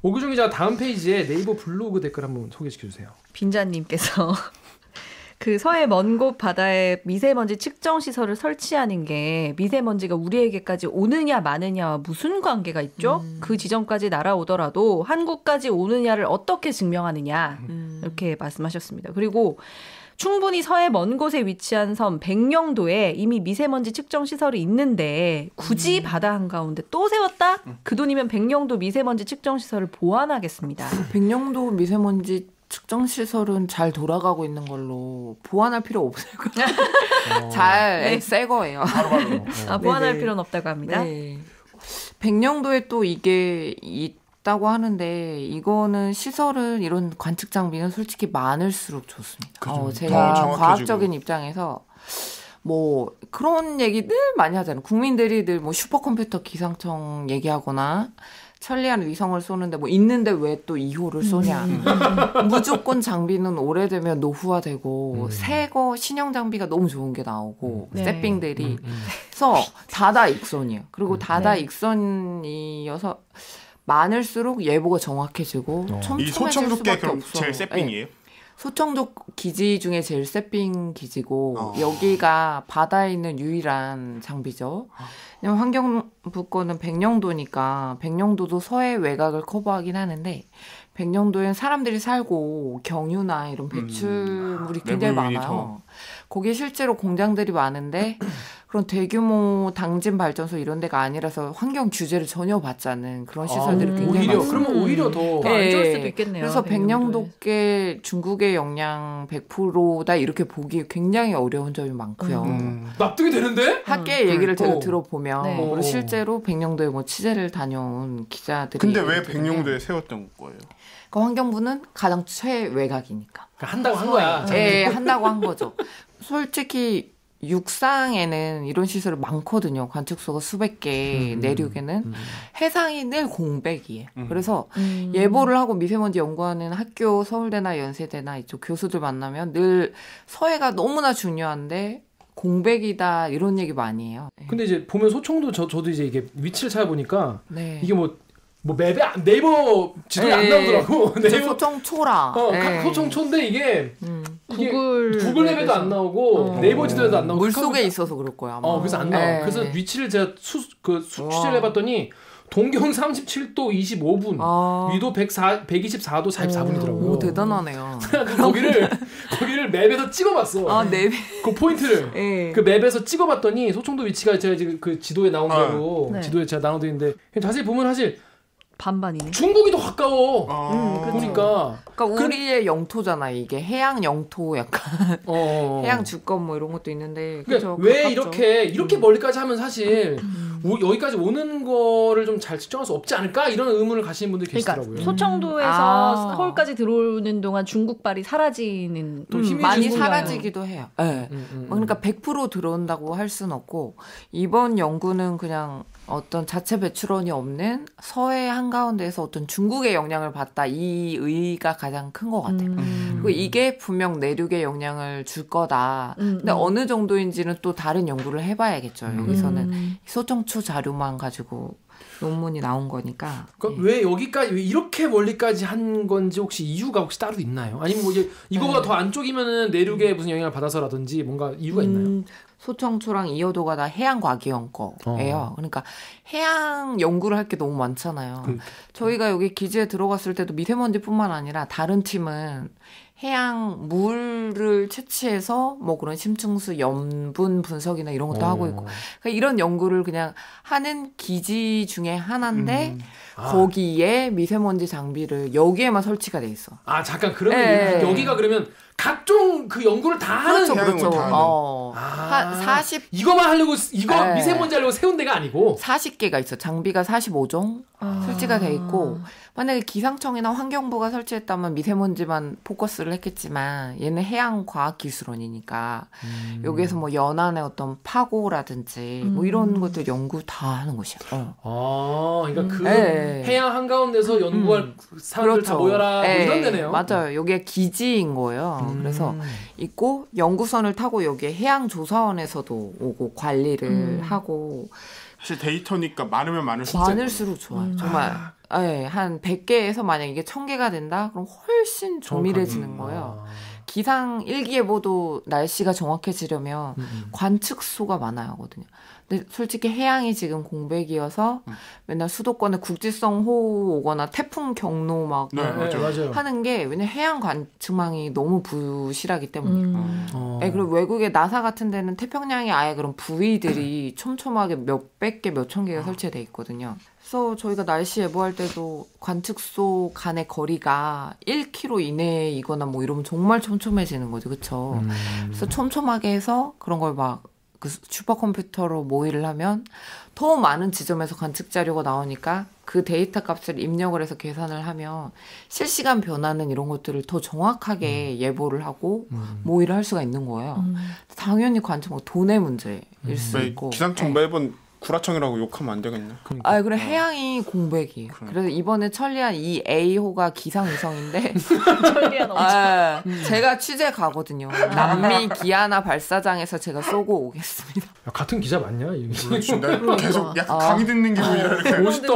오규정 기자 다음 페이지에 네이버 블로그 댓글 한번 소개시켜주세요. 빈자님께서 그 서해 먼 곳 바다에 미세먼지 측정 시설을 설치하는 게 미세먼지가 우리에게까지 오느냐 마느냐와 무슨 관계가 있죠? 그 지점까지 날아오더라도 한국까지 오느냐를 어떻게 증명하느냐 이렇게 말씀하셨습니다. 그리고 충분히 서해 먼 곳에 위치한 섬 백령도에 이미 미세먼지 측정 시설이 있는데 굳이 바다 한가운데 또 세웠다? 그 돈이면 백령도 미세먼지 측정 시설을 보완하겠습니다. 백령도 미세먼지 측정 시설은 잘 돌아가고 있는 걸로 보완할 필요 없어요. 잘 새 거예요. 보완할 필요는 없다고 합니다. 네. 백령도에 또 이게 있다고 하는데 이거는 시설은 이런 관측 장비는 솔직히 많을수록 좋습니다. 제가 과학적인 입장에서 뭐 그런 얘기 늘 많이 하잖아요. 국민들이 늘 뭐 슈퍼컴퓨터 기상청 얘기하거나 천리안 위성을 쏘는데 뭐 있는데 왜 또 2호를 쏘냐. 무조건 장비는 오래되면 노후화되고 새거 신형 장비가 너무 좋은 게 나오고 세핑들이 그래서 다다 익선이에요. 그리고 다다 익선이어서 많을수록 예보가 정확해지고 이 소청도께 그럼 제일 세핑이에요? 소청적 기지 중에 제일 세핑 기지고 여기가 바다에 있는 유일한 장비죠. 환경부 거는 백령도니까 백령도도 서해 외곽을 커버하긴 하는데 백령도엔 사람들이 살고 경유나 이런 배출물이 굉장히 많아요. 거기에 실제로 공장들이 많은데 그런 대규모 당진 발전소 이런 데가 아니라서 환경 규제를 전혀 받지 않는 그런 시설들이 굉장히 많습니다. 그러면 오히려 더 안 좋을 수도 있겠네요. 그래서 백령도께 중국의 영향 100%다 이렇게 보기 굉장히 어려운 점이 많고요. 납득이 되는데? 학계의 얘기를 제가 들어보면 그리고 실제로 백령도에 뭐 취재를 다녀온 기자들이 근데 왜 백령도에 세웠던 거예요? 그 환경부는 가장 최외곽이니까. 한다고 한 거야. 네, 한다고 한 거죠. 솔직히 육상에는 이런 시설이 많거든요. 관측소가 수백 개, 내륙에는. 해상이 늘 공백이에요. 그래서 예보를 하고 미세먼지 연구하는 학교, 서울대나 연세대나 이쪽 교수들 만나면 늘 서해가 너무나 중요한데 공백이다 이런 얘기 많이 해요. 근데 이제 보면 소청도 저도 이제 이게 위치를 찾아보니까 네. 이게 뭐 맵에 네이버 지도에 안 나오더라고. 네이버 소청초라. 소청초인데 이게 구글 맵에도 맵에서. 안 나오고 네이버 지도에도 안 나오고 물 속에 있어서 그럴 거야. 아마. 그래서 안 나와. 그래서 위치를 제가 취재를 해봤더니 동경 37도 25분, 위도 124도 44분이더라고요. 오, 대단하네요. 거기를 맵에서 찍어봤어. 네. 그 포인트를 그 맵에서 찍어봤더니 소청도 위치가 제가 지금 그 지도에 나온 대로 지도에 제가 나온 데인데 자세히 보면 사실 반반이네. 중국이 더 가까워. 보니까. 그러니까 우리의 영토잖아. 이게 해양 영토 약간 해양 주권 뭐 이런 것도 있는데. 그러니까 왜 이렇게 멀리까지 하면 사실 여기까지 오는 거를 좀 잘 측정할 수 없지 않을까 이런 의문을 가시는 분들이 계시더라고요. 그러니까 소청도에서 서울까지 들어오는 동안 중국발이 사라지는 또 힘이 많이 주는구나. 사라지기도 해요. 네. 그러니까 100% 들어온다고 할 수는 없고 이번 연구는 그냥 어떤 자체 배출원이 없는 서해 한가운데에서 어떤 중국의 영향을 받다 이 의의가 가장 큰 것 같아요. 그리고 이게 분명 내륙에 영향을 줄 거다. 근데 어느 정도인지는 또 다른 연구를 해봐야겠죠. 여기서는 소청초 자료만 가지고 논문이 나온 거니까. 그러니까 왜 여기까지 왜 이렇게 멀리까지 한 건지 혹시 이유가 혹시 따로 있나요? 아니면 뭐 이거보다 더 안쪽이면은 내륙에 무슨 영향을 받아서라든지 뭔가 이유가 있나요? 소청초랑 이호도가 다 해양과기원 거예요. 그러니까 해양 연구를 할 게 너무 많잖아요. 저희가 여기 기지에 들어갔을 때도 미세먼지뿐만 아니라 다른 팀은 해양 물을 채취해서 뭐 그런 심층수 염분 분석이나 이런 것도 하고 있고 그러니까 이런 연구를 그냥 하는 기지 중에 하나인데 거기에 미세먼지 장비를 여기에만 설치가 돼 있어. 잠깐 그러면 여기가 그러면 각종 그 연구를 다 하는 그렇죠. 한 40 이거만 하려고 미세먼지 하려고 세운 데가 아니고 40개가 있어. 장비가 45종 설치가 돼 있고 만약에 기상청이나 환경부가 설치했다면 미세먼지만 포커스를 했겠지만 얘는 해양과학기술원이니까 여기에서 뭐 연안의 어떤 파고라든지 뭐 이런 것들 연구 다 하는 곳이야. 그러니까 그 해양 한가운데서 연구할 사람들 다 모여라 뭐 이런 데네요. 맞아요. 여기가 기지인 거예요. 그래서 있고 연구선을 타고 여기에 해양조사원에서도 오고 관리를 하고 사실 데이터니까 많을수록 좋아요. 정말 네, 한 100개에서 만약 이게 1000개가 된다? 그럼 훨씬 조밀해지는 거예요. 기상 일기예보도 날씨가 정확해지려면 관측소가 많아야 하거든요. 근데 솔직히 해양이 지금 공백이어서 맨날 수도권에 국지성 호우 오거나 태풍 경로 막 맞아요. 하는 게 왜냐면 해양 관측망이 너무 부실하기 때문이에요. 네, 그리고 외국의 나사 같은 데는 태평양에 아예 그런 부위들이 촘촘하게 몇백 개, 몇천 개가 설치돼 있거든요. 그래서 저희가 날씨 예보할 때도 관측소 간의 거리가 1km 이내이거나 뭐 이러면 정말 촘촘해지는 거죠. 그렇죠? 그래서 촘촘하게 해서 그런 걸 막 그 슈퍼컴퓨터로 모의를 하면 더 많은 지점에서 관측 자료가 나오니까 그 데이터 값을 입력을 해서 계산을 하면 실시간 변화는 이런 것들을 더 정확하게 예보를 하고 모의를 할 수가 있는 거예요. 당연히 관측 돈의 문제일 수 있고. 기상청 매번 구라청이라고 욕하면 안 되겠네. 아, 그래 해양이 공백이에요. 그래서 이번에 천리안 이 A호가 기상위성인데 천리안 제가 취재 가거든요. 남미 기아나 발사장에서 제가 쏘고 오겠습니다. 야, 같은 기자 맞냐? 계속 약간 강의 듣는 기분이라 이렇게. 멋있다.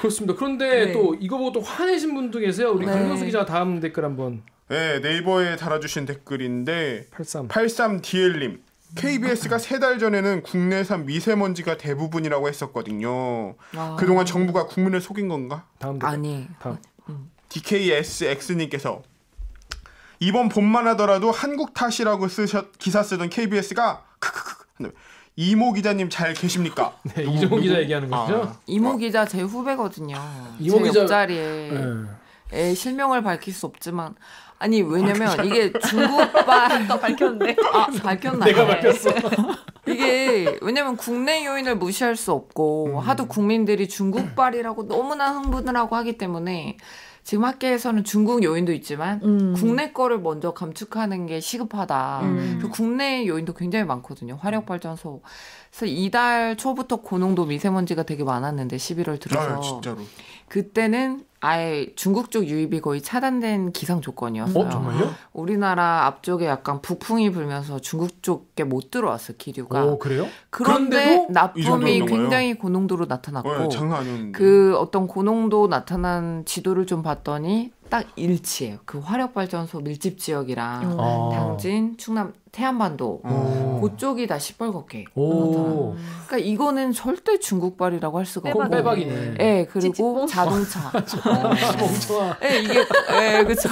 그렇습니다. 그런데 또 이거 보고 또 화내신 분도 계세요. 우리 강명수 기자 다음 댓글 한번. 네, 네이버에 달아주신 댓글인데 83DL님. KBS가 3달 전에는 국내산 미세먼지가 대부분이라고 했었거든요. 그동안 정부가 국민을 속인 건가? 다음 댓글. 아니. 다음. DKSX님께서 이번 봄만 하더라도 한국 탓이라고 기사 쓰던 KBS가 이모 기자님 잘 계십니까? 네, 이모 기자 얘기하는 거죠? 이모 기자 제 후배거든요. 이모 제 기자 옆자리에 실명을 밝힐 수 없지만 아니 왜냐면 이게 중국발 밝혔는데 밝혔나? 내가 밝혔어. 이게 왜냐면 국내 요인을 무시할 수 없고 하도 국민들이 중국발이라고 너무나 흥분을 하고 하기 때문에 지금 학계에서는 중국 요인도 있지만 국내 거를 먼저 감축하는 게 시급하다. 국내 요인도 굉장히 많거든요. 화력발전소. 그래서 이달 초부터 고농도 미세먼지가 되게 많았는데 11월 들어서 진짜로. 그때는 아예 중국 쪽 유입이 거의 차단된 기상 조건이었어요. 정말요? 우리나라 앞쪽에 약간 북풍이 불면서 중국 쪽에 못 들어왔어요, 기류가. 오, 그래요? 그런데 나쁨이 이 굉장히 고농도로 나타났고 장난 아니었는데. 그 어떤 고농도 나타난 지도를 좀 봤더니 딱 일치해요. 그 화력발전소 밀집 지역이랑 당진, 충남, 태안반도 그쪽이 다 시뻘겋게 나타나요. 그러니까 이거는 절대 중국발이라고 할 수가 없고 빼박이네. 네, 그리고 자동차. 멍청아. 네, 이게 그렇죠.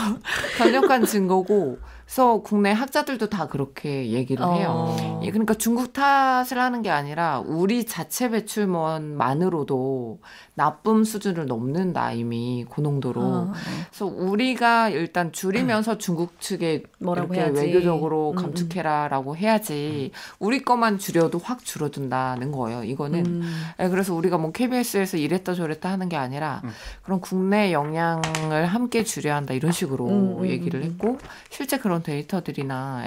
강력한 증거고. 그래서 국내 학자들도 다 그렇게 얘기를 해요. 그러니까 중국 탓을 하는 게 아니라 우리 자체 배출만으로도 나쁨 수준을 넘는다 이미 고농도로. 그래서 우리가 일단 줄이면서 중국 측에 뭐라고 이렇게 해야지. 외교적으로 감축해라라고 해야지 우리 것만 줄여도 확 줄어든다는 거예요. 이거는. 그래서 우리가 뭐 KBS에서 이랬다 저랬다 하는 게 아니라 그런 국내 영향을 함께 줄여야 한다 이런 식으로 얘기를 했고 실제 그런 데이터들이나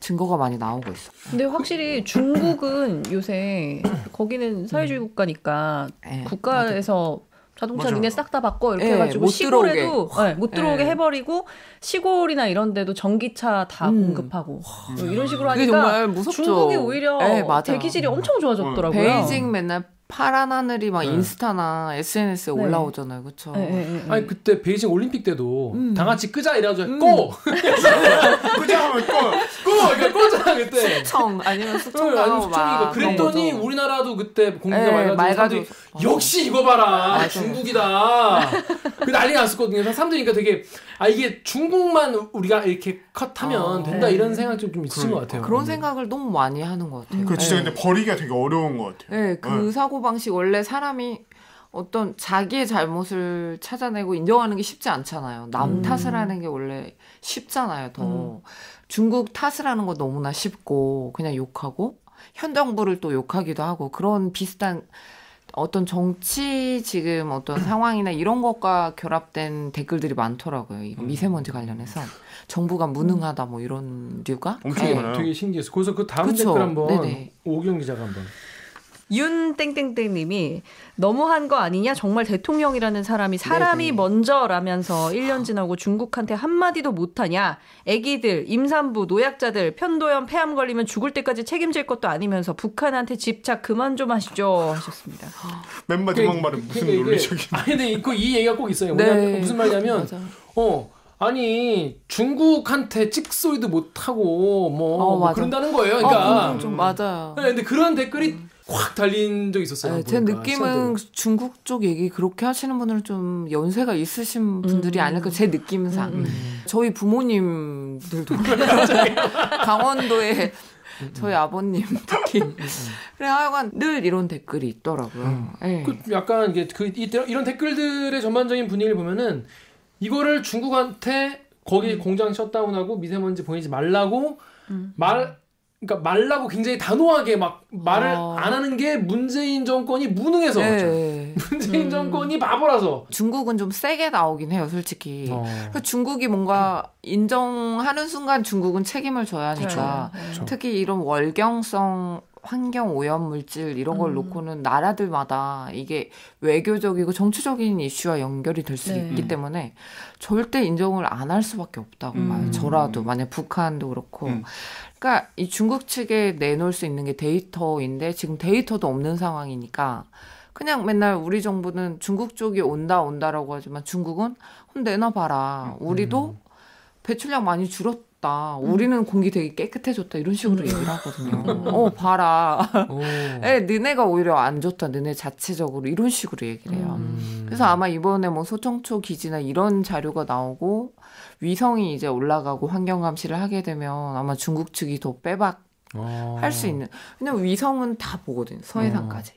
증거가 많이 나오고 있어. 근데 확실히 중국은 요새 거기는 사회주의 국가니까 국가에서 자동차 니네 싹 다 바꿔 이렇게 해가지고 시골에도 못 들어오게 해버리고 시골이나 이런 데도 전기차 다 공급하고 이런 식으로 하니까 정말 무섭죠. 중국이 오히려 대기질이 엄청 좋아졌더라고요. 베이징 맨날 파란 하늘이 막 인스타나 SNS에 올라오잖아요, 그렇죠? 아니 그때 베이징 올림픽 때도 다 같이 끄자 이래가지고 꺼 끄자 하면 그러니까 꺼잖아 그때. 수청 아니면 수청하고 막 그랬더니 우리나라도 그때 공기가 맑아지고 역시 이거 봐라 중국이다. 그 난리 났었거든요. 사람들이 그러니까 되게 이게 중국만 우리가 이렇게 컷하면 된다 이런 생각이 좀 있으신 것 같아요. 그런 생각을 너무 많이 하는 것 같아요. 그 진짜 근데 버리기가 되게 어려운 것 같아요. 네, 그 사고 방식 원래 사람이 어떤 자기의 잘못을 찾아내고 인정하는 게 쉽지 않잖아요. 남 탓을 하는 게 원래 쉽잖아요. 더 중국 탓을 하는 거 너무나 쉽고 그냥 욕하고 현 정부를 또 욕하기도 하고 그런 비슷한 어떤 정치 지금 어떤 상황이나 이런 것과 결합된 댓글들이 많더라고요. 이거 미세먼지 관련해서 정부가 무능하다 뭐 이런 류가 엄청 많아요. 되게 신기했어. 그래서 그 다음 그쵸? 댓글 한번 네네. 오기영 기자가 한번. 윤땡땡땡님이 너무한 거 아니냐? 정말 대통령이라는 사람이 네네. 먼저라면서 1년 지나고 중국한테 한마디도 못하냐? 애기들, 임산부, 노약자들, 편도염, 폐암 걸리면 죽을 때까지 책임질 것도 아니면서 북한한테 집착 그만 좀 하시죠 하셨습니다. 맨 마지막 말은 무슨 논리적인? 아니 근데 이 얘기가 꼭 있어요. 네. 무슨 말이냐면 아니 중국한테 찍소리도 못하고 뭐 그런다는 거예요. 그러니까 좀 맞아요. 네, 근데 그런 댓글이 확 달린 적이 있었어요. 네, 제 느낌은 중국 쪽 얘기 그렇게 하시는 분들은 좀 연세가 있으신 분들이 아닐까 제 느낌상. 저희 부모님들도 강원도에 저희 아버님 특히 그래 하여간 늘 이런 댓글이 있더라고요. 네. 약간 이게 이런 댓글들의 전반적인 분위기를 보면은 이거를 중국한테 거기 공장 셧다운하고 미세먼지 보내지 말라고 그러니까 말라고 굉장히 단호하게 막 말을 안 하는 게 문재인 정권이 무능해서 그렇죠. 문재인 정권이 바보라서. 중국은 좀 세게 나오긴 해요, 솔직히. 중국이 뭔가 인정하는 순간 중국은 책임을 져야 하니까. 그렇죠. 특히 이런 월경성 환경 오염 물질 이런 걸 놓고는 나라들마다 이게 외교적이고 정치적인 이슈와 연결이 될 수 있기 때문에 절대 인정을 안 할 수밖에 없다고 봐요. 저라도 만약 북한도 그렇고. 그러니까 이 중국 측에 내놓을 수 있는 게 데이터인데 지금 데이터도 없는 상황이니까 그냥 맨날 우리 정부는 중국 쪽이 온다라고 하지만 중국은 그럼 내놔봐라. 우리도 배출량 많이 줄었다. 우리는 공기 되게 깨끗해졌다. 이런 식으로 얘기를 하거든요. 봐라. 너네가 오히려 안 좋다. 너네 자체적으로 이런 식으로 얘기를 해요. 그래서 아마 이번에 뭐 소청초 기지나 이런 자료가 나오고 위성이 이제 올라가고 환경 감시를 하게 되면 아마 중국 측이 더 빼박 할 수 있는. 왜냐면 위성은 다 보거든요. 서해상까지.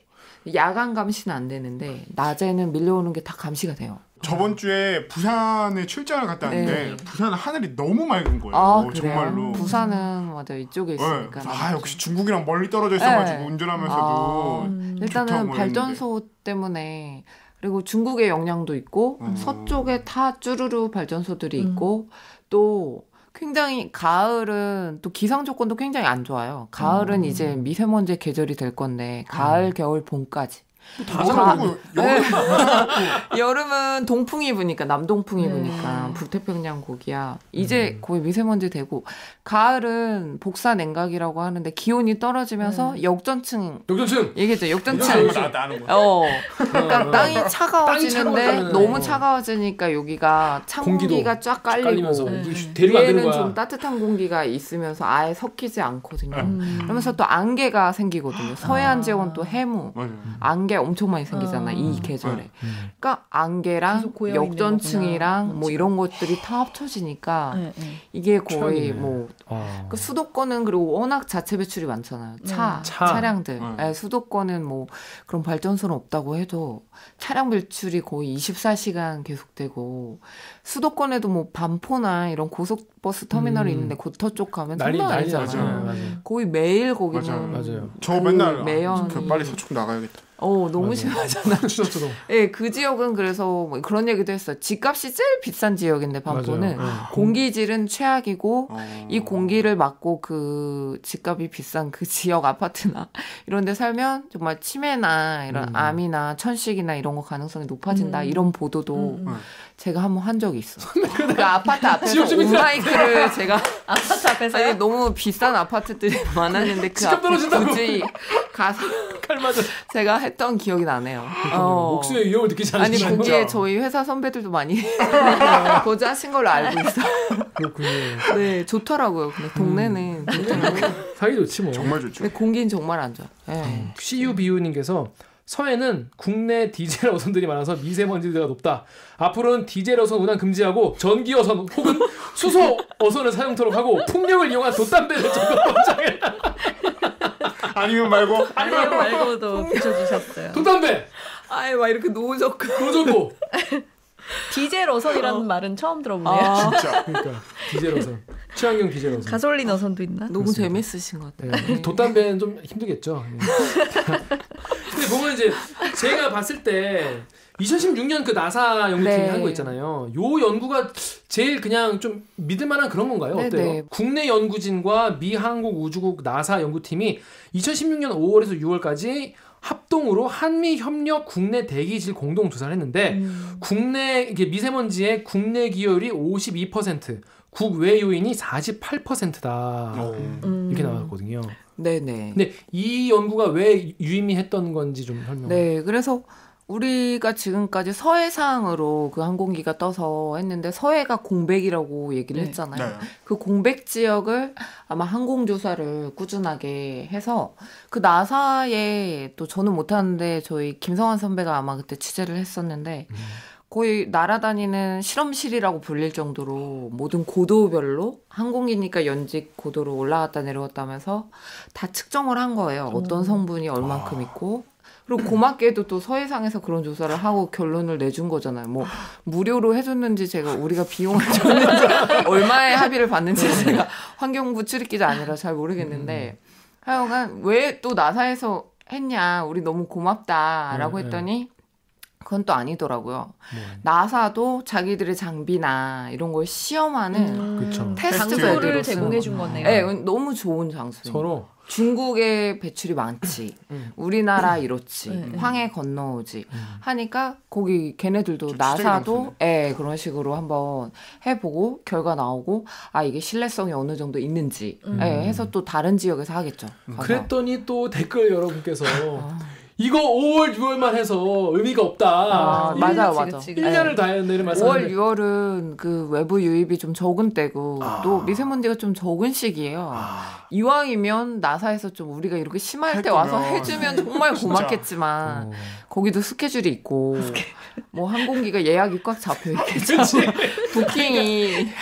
야간 감시는 안 되는데 낮에는 밀려오는 게 다 감시가 돼요. 저번 주에 부산에 출장을 갔다 왔는데 부산은 하늘이 너무 맑은 거예요. 정말로. 부산은 맞아 이쪽에 있으니까. 역시 중국이랑 멀리 떨어져 있어가지고 운전하면서도 일단은 발전소 때문에 그리고 중국의 영향도 있고 서쪽에 다 쭈루루 발전소들이 있고 또 굉장히 가을은 또 기상 조건도 굉장히 안 좋아요. 가을은 이제 미세먼지 계절이 될 건데 가을, 겨울, 봄까지. 여름은 동풍이 부니까 남동풍이 부니까 북태평양 고기야. 이제 거의 미세먼지 되고 가을은 복사 냉각이라고 하는데 기온이 떨어지면서 역전층 얘기했죠. 역전층. 그러니까 땅이 차가워지는데 너무 차가워지니까 여기가 찬 공기가 쫙 깔리고 위에는 좀 따뜻한 공기가 있으면서 아예 섞이지 않거든요. 그러면서 또 안개가 생기거든요. 서해안 지역은 또 해무, 안개 엄청 많이 생기잖아 이 계절에. 그러니까 안개랑 역전층이랑 뭐 이런 것들이 다 합쳐지니까 이게 거의 뭐 그 수도권은 그리고 워낙 자체 배출이 많잖아요. 차량들. 수도권은 뭐 그런 발전소는 없다고 해도 차량 배출이 거의 24시간 계속되고 수도권에도 뭐 반포나 이런 고속버스 터미널이 있는데 고터 쪽 가면 장난 아니잖아요. 거의 매일 거기는 맞아요. 저 맨날 매연 빨리 서쪽 나가야겠다. 너무 심하잖아. 네, 그 지역은 그래서 뭐 그런 얘기도 했어요. 집값이 제일 비싼 지역인데 반포는 공기질은 최악이고 이 공기를 막고 그 집값이 비싼 그 지역 아파트나 이런 데 살면 정말 치매나 이런 암이나 천식이나 이런 거 가능성이 높아진다. 이런 보도도 제가 한번 한 적이 있어. 그 아파트 앞에서 온마이크를 제가 아파트 앞에서 아니, 너무 비싼 아파트들이 많았는데 그 앞에 굳이 가서 제가 했던 기억이 나네요. 목숨의 위협을 느끼지 않으시나요? 아니 거기에 저희 회사 선배들도 많이 거주하신 걸로 알고 있어요. 그렇군요. 네, 좋더라고요. 근데 동네는 사이 좋지 뭐. 정말 좋죠. 근데 공기는 정말 안 좋아. CUBU님께서 서해는 국내 디젤 어선들이 많아서 미세먼지가 높다. 앞으로는 디젤 어선 운항 금지하고 전기 어선 혹은 수소 어선을 사용토록 하고 풍력을 이용한 돛담배를 적극 권장해. 아니면 말고도 붙여주셨어요. 돛담배. 아예 막 이렇게 노젓고. 디젤 어선이라는 말은 처음 들어보네요. 진짜. 그러니까 디젤 어선. 친환경 디젤 어선. 가솔린 어선도 있나? 너무 그렇습니다. 재밌으신 것 같아요. 네. 돛담배는 좀 힘들겠죠. 근데 보면 이제 제가 봤을 때 2016년 그 나사 연구팀이 한 거 있잖아요. 요 연구가 제일 그냥 좀 믿을만한 그런 건가요? 어때요? 네네. 국내 연구진과 미 한국 우주국 나사 연구팀이 2016년 5월에서 6월까지 합동으로 한미 협력 국내 대기질 공동 조사를 했는데 국내 이게 미세먼지의 국내 기여율이 52%, 국외 요인이 48%다. 이렇게 나왔거든요. 네네. 근데 이 연구가 왜 유의미했던 건지 좀 설명. 네, 그래서 우리가 지금까지 서해상으로 그 항공기가 떠서 했는데 서해가 공백이라고 얘기를 했잖아요. 네. 그 공백 지역을 아마 항공조사를 꾸준하게 해서 그 나사에 또 저는 못하는데 저희 김성환 선배가 아마 그때 취재를 했었는데 거의 날아다니는 실험실이라고 불릴 정도로 모든 고도별로 항공기니까 연직 고도로 올라갔다 내려갔다 하면서 다 측정을 한 거예요. 어떤 성분이 얼만큼 있고 그리고 고맙게도 또 서해상에서 그런 조사를 하고 결론을 내준 거잖아요. 뭐 무료로 해줬는지 우리가 비용을 줬는지 얼마의 합의를 받는지 제가 환경부 출입기자 아니라 잘 모르겠는데 하여간 왜 또 나사에서 했냐 우리 너무 고맙다라고 했더니 그건 또 아니더라고요. 나사도 자기들의 장비나 이런 걸 시험하는 테스트 장소를 제공해 준 거네요. 네, 너무 좋은 장소예요. 서로 중국에 배출이 많지, 우리나라 이렇지, 황해 건너오지 하니까 거기 걔네들도 나사도 그런 식으로 한번 해보고 결과 나오고 이게 신뢰성이 어느 정도 있는지 해서 또 다른 지역에서 하겠죠. 그랬더니 또 댓글 여러분께서 이거 5월, 6월만 해서 의미가 없다. 맞아. 1년을 다 해야 되는 말씀인데. 5월, 6월은 그 외부 유입이 좀 적은 때고 또 미세먼지가 좀 적은 시기예요. 이왕이면 나사에서 좀 우리가 이렇게 심할 때 와서 해주면 정말 고맙겠지만 거기도 스케줄이 있고 뭐 항공기가 예약이 꽉 잡혀 있겠죠. 부킹이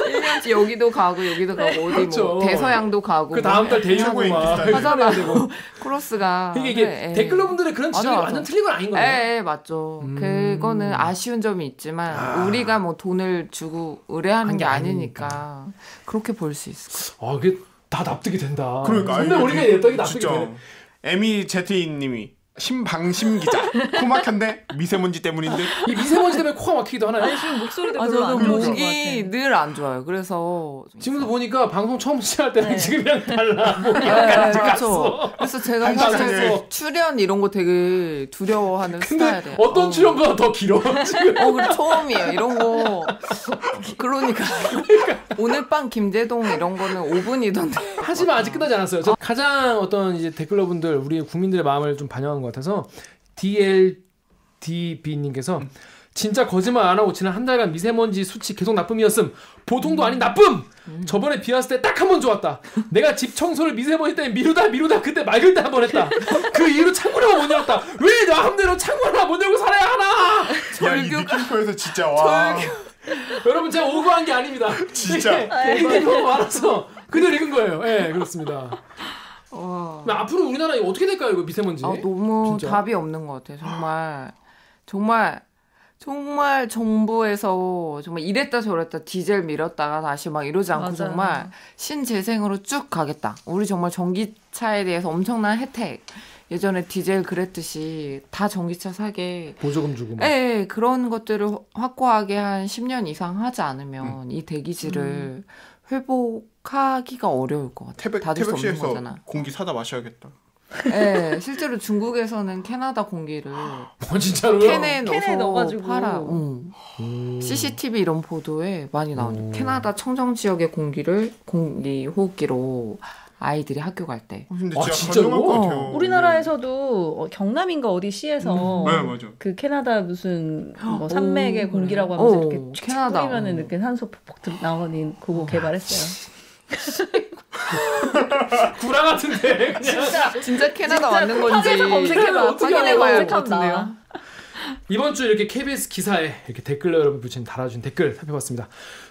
1년치 여기도 가고 어디 그렇죠. 뭐 대서양도 가고 그 다음 달 대유고 막 하잖아. 크로스가 이게 댓글러분들의 그런 지적이 완전 틀린 건 아닌 거예요. 맞죠. 그거는 아쉬운 점이 있지만 우리가 뭐 돈을 주고 의뢰하는 게 아니니까 그렇게 볼 수 있을 거예요. 그게 다 납득이 된다. 그러니까 근데 우리가 냈더니 납득이 되네. 에미 제트인님이 심방심 기자 코막혔는데 미세먼지 때문인데 이 미세먼지 때문에 코가 막히기도 하나요? 지금 목소리도 별로 안 좋은 것 목이 늘 안 좋아요. 그래서 지금도 보니까 방송 처음 시작할 때는 지금이랑 달라. 그렇죠. 그래서 제가 사실 출연 이런 거 되게 두려워하는 스타일이에요. 어떤 출연보다 더 길어 지금. 그래 처음이에요. 이런 거. 그러니까 오늘 밤 김재동 이런 거는 5분이던데. 하지만 아직 끝나지 않았어요. 저 가장 어떤 이제 댓글러분들 우리 국민들의 마음을 좀 반영한 것 같아서 DLDB님께서 진짜 거짓말 안 하고 지난 한 달간 미세먼지 수치 계속 나쁨이었음. 보통도 아닌 나쁨. 저번에 비 왔을 때 딱 한 번 좋았다. 내가 집 청소를 미세먼지 때문에 미루다 그때 맑을 때 한 번 했다. 그 이후로 창문을 못 열었다. 왜 마음대로 창문을 못 열고 살아야 하나. 이 느낌표에서 진짜 와. 여러분 제가 오버한 게 아닙니다. 진짜 이게 너무 많아서 그대로 읽은 거예요. 네, 그렇습니다. 앞으로 우리나라 이거 어떻게 될까요, 이거 미세먼지? 너무 진짜? 답이 없는 것 같아요. 정말 정부에서 정말 이랬다 저랬다 디젤 밀었다가 다시 막 이러지 않고 정말 신재생으로 쭉 가겠다. 우리 정말 전기차에 대해서 엄청난 혜택. 예전에 디젤 그랬듯이 다 전기차 사게 보조금 주고 막. 네, 그런 것들을 확고하게 한 10년 이상 하지 않으면 이 대기질을 회복하기가 어려울 것 같아요. 다들 수 없는 거잖아. 공기 사다 마셔야겠다. 네, 실제로 중국에서는 캐나다 공기를 진짜로요? 캔에 넣어가지고 팔아. CCTV 이런 보도에 많이 나오죠. 캐나다 청정 지역의 공기 호흡기로 아이들이 학교 갈 때. 근데 진짜로? 우리나라에서도 경남인가 어디 시에서 네, 맞아. 그 캐나다 무슨 뭐 산맥의 공기라고 하면서 이렇게 캐나다 뿌리면은 이렇게 산소 퍽퍽 나오는 그거 개발했어요. 구라 같은데 그냥. 진짜 캐나다 맞는 건지 검색해봐. 확인해봐야 할 것 같은데요. 이번 주 이렇게 KBS 기사에 이렇게 댓글로 여러분 달아준 댓글 살펴봤습니다.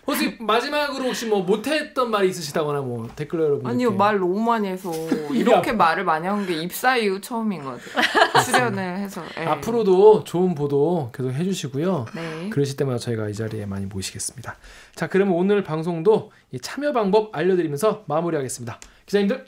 혹시 마지막으로 혹시 뭐 못했던 말이 있으시다거나 뭐 댓글로 여러분 아니요, 말 너무 많이 해서 이렇게 말을 많이 한 게 입사 이후 처음인 것 같아요. 출연을 해서. 앞으로도 좋은 보도 계속 해주시고요. 네. 그러실 때마다 저희가 이 자리에 많이 모시겠습니다. 자, 그러면 오늘 방송도 이 참여 방법 알려드리면서 마무리하겠습니다. 기자님들,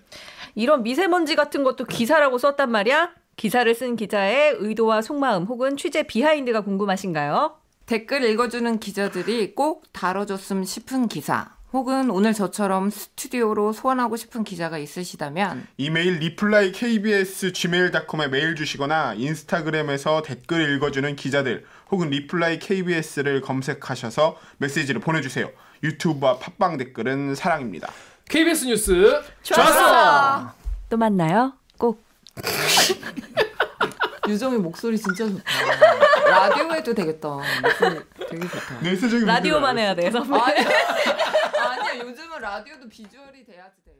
이런 미세먼지 같은 것도 기사라고 썼단 말이야? 기사를 쓴 기자의 의도와 속마음 혹은 취재 비하인드가 궁금하신가요? 댓글 읽어주는 기자들이 꼭 다뤄줬음 싶은 기사 혹은 오늘 저처럼 스튜디오로 소환하고 싶은 기자가 있으시다면 이메일 reply kbs@gmail.com에 메일 주시거나 인스타그램에서 댓글 읽어주는 기자들 혹은 reply kbs를 검색하셔서 메시지를 보내주세요. 유튜브와 팟빵 댓글은 사랑입니다. KBS 뉴스 좋았어. 또 만나요. 꼭. 유정이 목소리 진짜 좋다. 라디오에도 되겠다. 목소리 되게 좋다. 라디오만 해야 돼. 선배. 아니야 요즘은 라디오도 비주얼이 돼야지 돼.